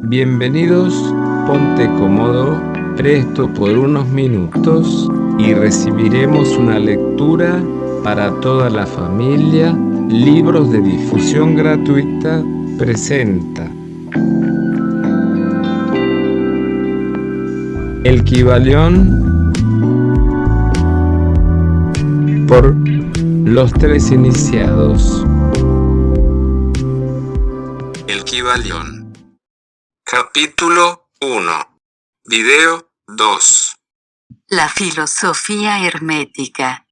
Bienvenidos, ponte cómodo, presto por unos minutos y recibiremos una lectura para toda la familia. Libros de difusión gratuita presenta El Kybalión por los tres iniciados. El Kybalión. Capítulo 1. Video 2. La filosofía hermética.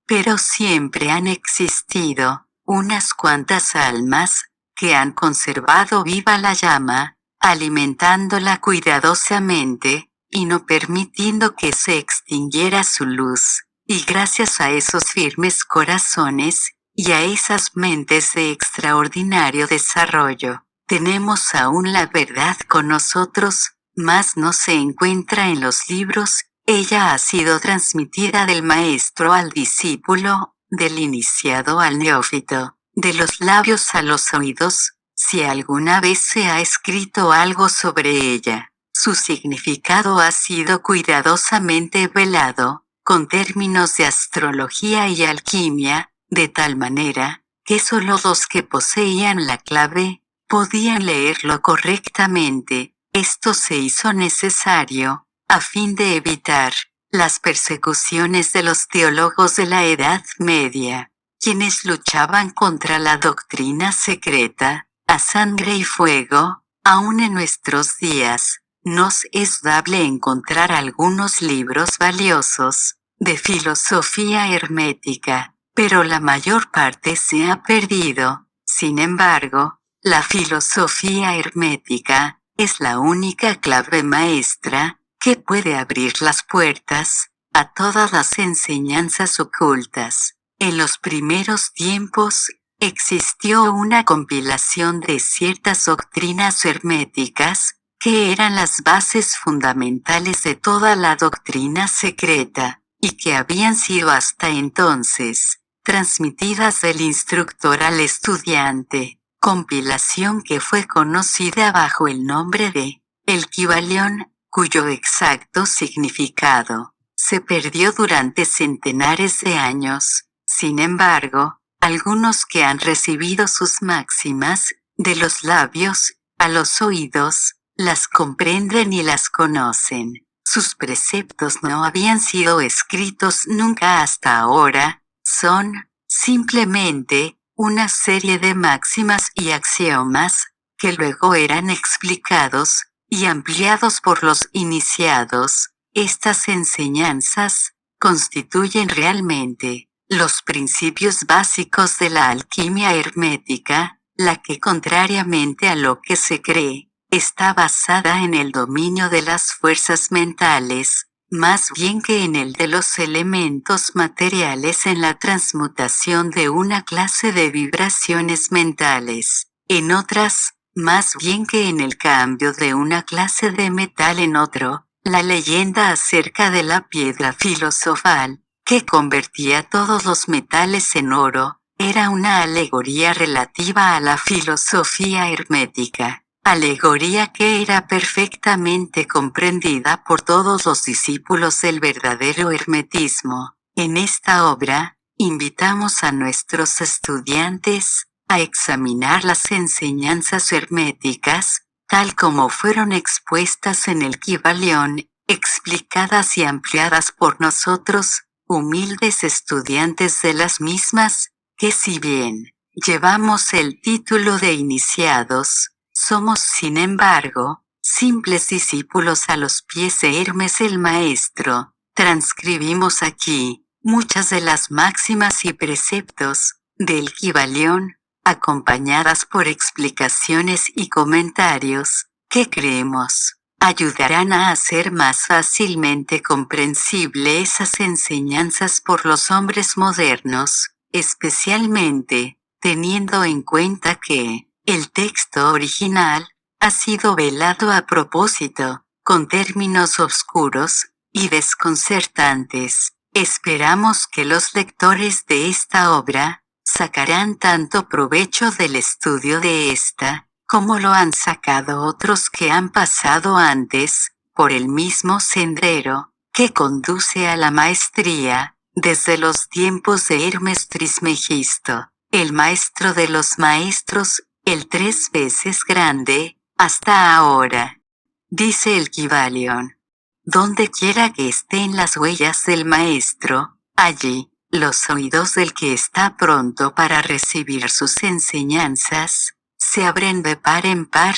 Pero siempre han existido unas cuantas almas que han conservado viva la llama, alimentándola cuidadosamente y no permitiendo que se extinguiera su luz. Y gracias a esos firmes corazones y a esas mentes de extraordinario desarrollo, tenemos aún la verdad con nosotros, mas no se encuentra en los libros. Ella ha sido transmitida del maestro al discípulo, del iniciado al neófito, de los labios a los oídos. Si alguna vez se ha escrito algo sobre ella, su significado ha sido cuidadosamente velado, con términos de astrología y alquimia, de tal manera que solo los que poseían la clave podían leerlo correctamente. Esto se hizo necesario a fin de evitar las persecuciones de los teólogos de la Edad Media, quienes luchaban contra la doctrina secreta, a sangre y fuego. Aún en nuestros días, nos es dable encontrar algunos libros valiosos de filosofía hermética, pero la mayor parte se ha perdido. Sin embargo, la filosofía hermética es la única clave maestra que puede abrir las puertas a todas las enseñanzas ocultas. En los primeros tiempos, existió una compilación de ciertas doctrinas herméticas, que eran las bases fundamentales de toda la doctrina secreta, y que habían sido hasta entonces transmitidas del instructor al estudiante, compilación que fue conocida bajo el nombre de El Kybalión, cuyo exacto significado se perdió durante centenares de años. Sin embargo, algunos que han recibido sus máximas de los labios a los oídos, las comprenden y las conocen. Sus preceptos no habían sido escritos nunca hasta ahora, son simplemente una serie de máximas y axiomas que luego eran explicados y ampliados por los iniciados. Estas enseñanzas constituyen realmente los principios básicos de la alquimia hermética, la que, contrariamente a lo que se cree, está basada en el dominio de las fuerzas mentales, más bien que en el de los elementos materiales, en la transmutación de una clase de vibraciones mentales en otras, más bien que en el cambio de una clase de metal en otro. La leyenda acerca de la piedra filosofal, que convertía todos los metales en oro, era una alegoría relativa a la filosofía hermética, alegoría que era perfectamente comprendida por todos los discípulos del verdadero hermetismo. En esta obra, invitamos a nuestros estudiantes a examinar las enseñanzas herméticas, tal como fueron expuestas en el Kybalión, explicadas y ampliadas por nosotros, humildes estudiantes de las mismas, que si bien llevamos el título de iniciados, somos sin embargo simples discípulos a los pies de Hermes el Maestro. Transcribimos aquí muchas de las máximas y preceptos del Kybalión, acompañadas por explicaciones y comentarios, que creemos ayudarán a hacer más fácilmente comprensible esas enseñanzas por los hombres modernos, especialmente teniendo en cuenta que el texto original ha sido velado a propósito, con términos oscuros y desconcertantes. Esperamos que los lectores de esta obra sacarán tanto provecho del estudio de esta, como lo han sacado otros que han pasado antes, por el mismo sendero, que conduce a la maestría, desde los tiempos de Hermes Trismegisto, el maestro de los maestros, el 3 veces grande, hasta ahora. Dice el Kybalion. Donde quiera que estén las huellas del maestro, allí, los oídos del que está pronto para recibir sus enseñanzas, se abren de par en par.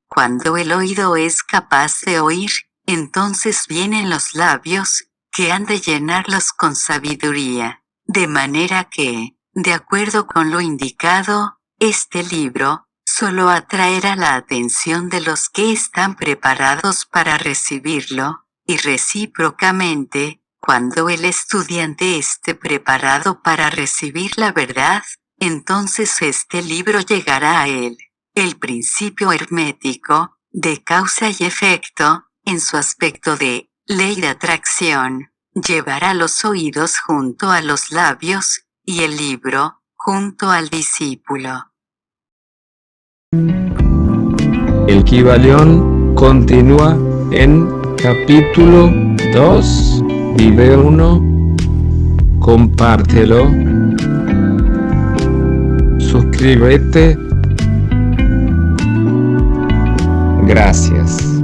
Cuando el oído es capaz de oír, entonces vienen los labios, que han de llenarlos con sabiduría, de manera que, de acuerdo con lo indicado, este libro, solo atraerá la atención de los que están preparados para recibirlo, y recíprocamente, cuando el estudiante esté preparado para recibir la verdad, entonces este libro llegará a él. El principio hermético, de causa y efecto, en su aspecto de ley de atracción, llevará los oídos junto a los labios, y el libro, junto al discípulo. El Kybalion continúa en capítulo 2, video 1. Compártelo. Suscríbete. Gracias.